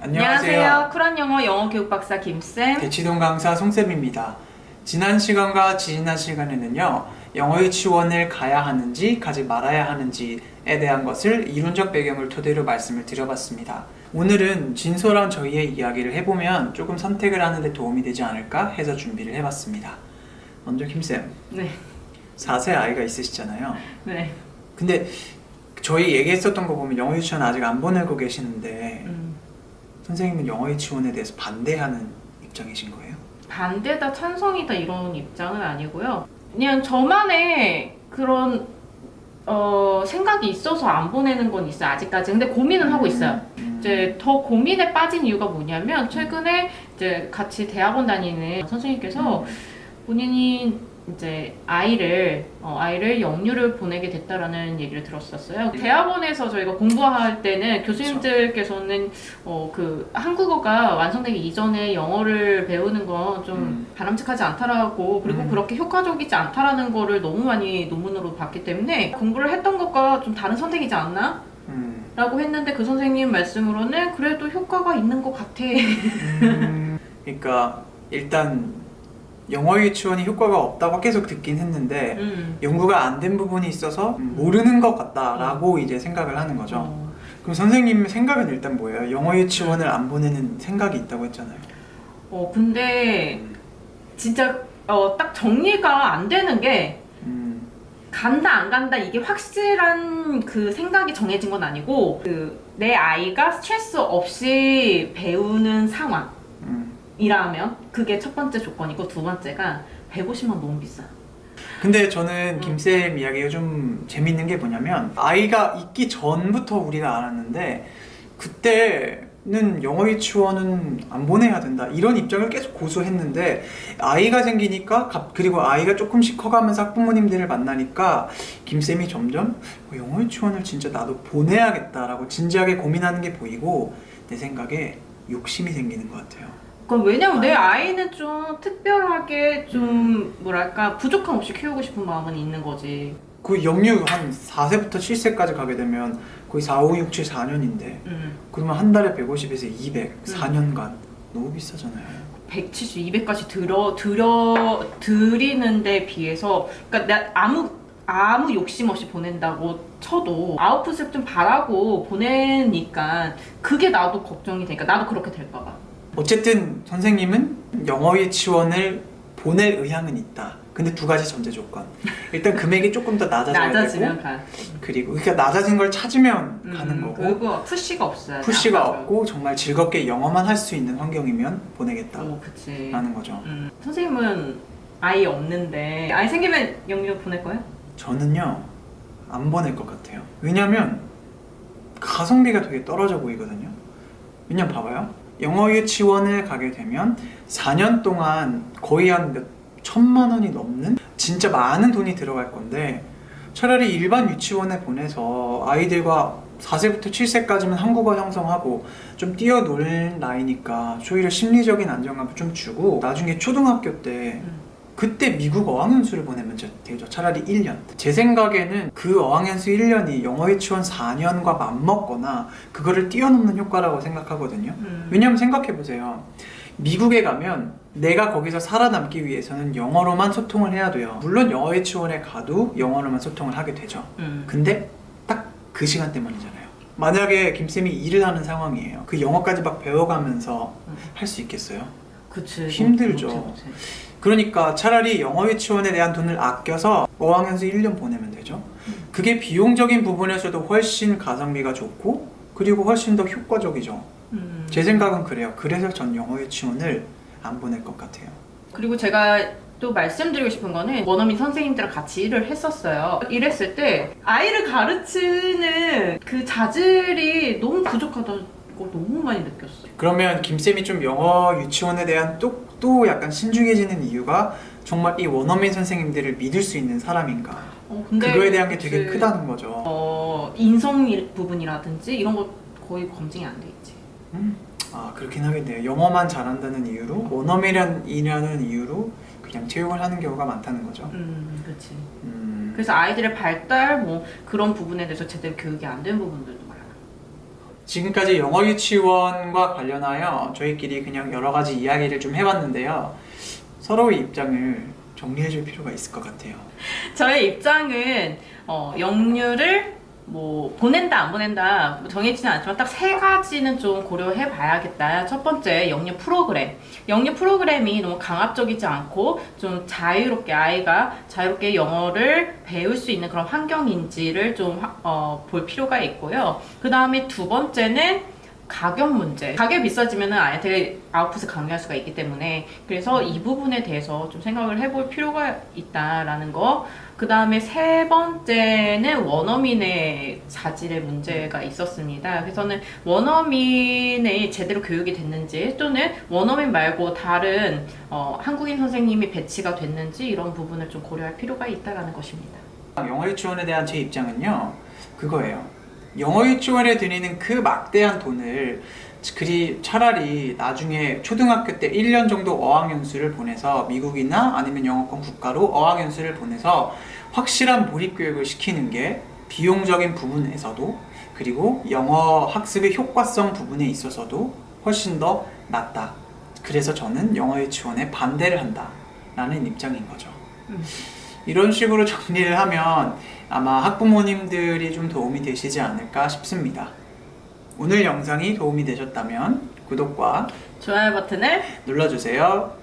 안녕하세요. 쿨한 영어 영어 교육 박사 김쌤. 대치동 강사 송쌤입니다. 지난 시간과 지난 시간에는요, 영어 유치원을 가야 하는지 가지 말아야 하는지에 대한 것을 이론적 배경을 토대로 말씀을 드려봤습니다. 오늘은 진솔한 저희의 이야기를 해보면 조금 선택을 하는 데 도움이 되지 않을까 해서 준비를 해봤습니다. 먼저 김쌤, 네. 4세 아이가 있으시잖아요. 네. 근데 저희 얘기했었던 거 보면 영어 유치원 아직 안 보내고 계시는데 선생님은 영어 유치원에 대해서 반대하는 입장이신 거예요? 반대다 찬성이다 이런 입장은 아니고요. 그냥 저만의 그런 생각이 있어서 안 보내는 건 있어요. 아직까지. 근데 고민은 하고 있어요. 이제 더 고민에 빠진 이유가 뭐냐면 최근에 이제 같이 대학원 다니는 선생님께서 본인이 이제 아이를 영유를 보내게 됐다라는 얘기를 들었었어요. 대학원에서 저희가 공부할 때는 교수님들께서는 그 한국어가 완성되기 이전에 영어를 배우는 건 좀 바람직하지 않다라고, 그리고 그렇게 효과적이지 않다라는 거를 너무 많이 논문으로 봤기 때문에 공부를 했던 것과 좀 다른 선택이지 않나? 라고 했는데 그 선생님 말씀으로는 그래도 효과가 있는 것 같아. 그러니까 일단 영어 유치원이 효과가 없다고 계속 듣긴 했는데 연구가 안 된 부분이 있어서 모르는 것 같다라고 이제 생각을 하는 거죠. 그럼 선생님 생각은 일단 뭐예요? 영어 유치원을 안 보내는 생각이 있다고 했잖아요. 근데 진짜 딱 정리가 안 되는 게 간다 안 간다 이게 확실한 그 생각이 정해진 건 아니고, 내 아이가 스트레스 없이 배우는 상황 이라면 그게 첫 번째 조건이고, 두 번째가 150만 원 너무 비싸. 근데 저는 김쌤 이야기가 좀 재밌는 게 뭐냐면, 아이가 있기 전부터 우리가 알았는데 그때는 영어 유치원은 안 보내야 된다 이런 입장을 계속 고수했는데, 아이가 생기니까 그리고 아이가 조금씩 커가면서 학부모님들을 만나니까 김쌤이 점점 영어 유치원을 진짜 나도 보내야겠다라고 진지하게 고민하는 게 보이고, 내 생각에 욕심이 생기는 것 같아요. 왜냐면 내 아이는 좀 특별하게 좀 뭐랄까 부족함 없이 키우고 싶은 마음은 있는 거지. 그 영유 한 4세부터 7세까지 가게 되면 거의 4, 5, 6, 7, 4년인데 그러면 한 달에 150에서 200, 4년간 너무 비싸잖아요. 170, 200까지 드리는 데 비해서, 그러니까 내가 아무 욕심 없이 보낸다고 쳐도 아웃풋을 좀 바라고 보내니까 그게 나도 걱정이 되니까, 나도 그렇게 될까 봐. 어쨌든 선생님은 영어 유치원을 보낼 의향은 있다. 근데 두 가지 전제 조건. 일단 금액이 조금 더 낮아져야 되고, 그리고 그러니까 낮아진 걸 찾으면 가는 거고, 그리고 푸시가 없어야 돼. 푸시가 없고 정말 즐겁게 영어만 할 수 있는 환경이면 보내겠다라는 거죠. 선생님은 아이 없는데 아이 생기면 영유 보낼 거예요? 저는요, 안 보낼 것 같아요. 왜냐면 가성비가 되게 떨어져 보이거든요. 왜냐면 봐봐요, 영어 유치원을 가게 되면 4년 동안 거의 한 몇 천만 원이 넘는 진짜 많은 돈이 들어갈 건데, 차라리 일반 유치원에 보내서 아이들과 4세부터 7세까지는 한국어 형성하고 좀 뛰어놀 나이니까 오히려 심리적인 안정감을 좀 주고, 나중에 초등학교 때 그때 미국 어학연수를 보내면 되죠. 차라리 1년. 제 생각에는 그 어학연수 1년이 영어 유치원 4년과 맞먹거나 그거를 뛰어넘는 효과라고 생각하거든요. 왜냐면 생각해보세요. 미국에 가면 내가 거기서 살아남기 위해서는 영어로만 소통을 해야 돼요. 물론 영어 유치원에 가도 영어로만 소통을 하게 되죠. 근데 딱 그 시간대만이잖아요. 만약에 김쌤이 일을 하는 상황이에요. 그 영어까지 막 배워가면서 할 수 있겠어요? 그치. 힘들죠. 그치. 그러니까 차라리 영어 유치원에 대한 돈을 아껴서 어학연수 1년 보내면 되죠. 그게 비용적인 부분에서도 훨씬 가성비가 좋고, 그리고 훨씬 더 효과적이죠. 제 생각은 그래요. 그래서 전 영어 유치원을 안 보낼 것 같아요. 그리고 제가 또 말씀드리고 싶은 거는, 원어민 선생님들이랑 같이 일을 했었어요. 일했을 때 아이를 가르치는 그 자질이 너무 부족하다고 너무 많이 느꼈어요. 그러면 김쌤이 좀 영어 유치원에 대한 또 약간 신중해지는 이유가 정말 이 원어민 선생님들을 믿을 수 있는 사람인가? 근데 그거에 대한 게 되게 크다는 거죠. 인성 부분이라든지 이런 거 거의 검증이 안 돼 있지. 아, 그렇긴 하겠네요. 영어만 잘한다는 이유로, 원어민이라는 이유로 그냥 채용을 하는 경우가 많다는 거죠. 그렇지. 그래서 아이들의 발달 그런 부분에 대해서 제대로 교육이 안 된 부분들도 많아. 지금까지 영어 유치원과 관련하여 저희끼리 그냥 여러 가지 이야기를 좀 해봤는데요. 서로의 입장을 정리해줄 필요가 있을 것 같아요. 저의 입장은 영유를 뭐 보낸다 안 보낸다 뭐 정해지는 않지만 딱 세 가지는 좀 고려해 봐야겠다. 첫 번째, 영유 프로그램. 영유 프로그램이 너무 강압적이지 않고 좀 자유롭게 아이가 자유롭게 영어를 배울 수 있는 그런 환경인지를 좀 볼 필요가 있고요. 그 다음에 두 번째는 가격 문제. 가격이 비싸지면 아이한테 아웃풋을 강요할 수가 있기 때문에 그래서 이 부분에 대해서 좀 생각을 해볼 필요가 있다라는 거. 그 다음에 세 번째는 원어민의 자질의 문제가 있었습니다. 그래서는 원어민의 제대로 교육이 됐는지 또는 원어민 말고 다른 한국인 선생님이 배치가 됐는지 이런 부분을 좀 고려할 필요가 있다라는 것입니다. 영어 유치원에 대한 제 입장은요, 그거예요. 영어 유치원에 들이는 그 막대한 돈을 차라리 나중에 초등학교 때 1년 정도 어학연수를 보내서 미국이나 아니면 영어권 국가로 어학연수를 보내서 확실한 몰입교육을 시키는 게 비용적인 부분에서도 그리고 영어 학습의 효과성 부분에 있어서도 훨씬 더 낫다. 그래서 저는 영어 유치원에 반대를 한다 라는 입장인 거죠. 이런 식으로 정리를 하면 아마 학부모님들이 좀 도움이 되시지 않을까 싶습니다. 오늘 영상이 도움이 되셨다면 구독과 좋아요 버튼을 눌러주세요.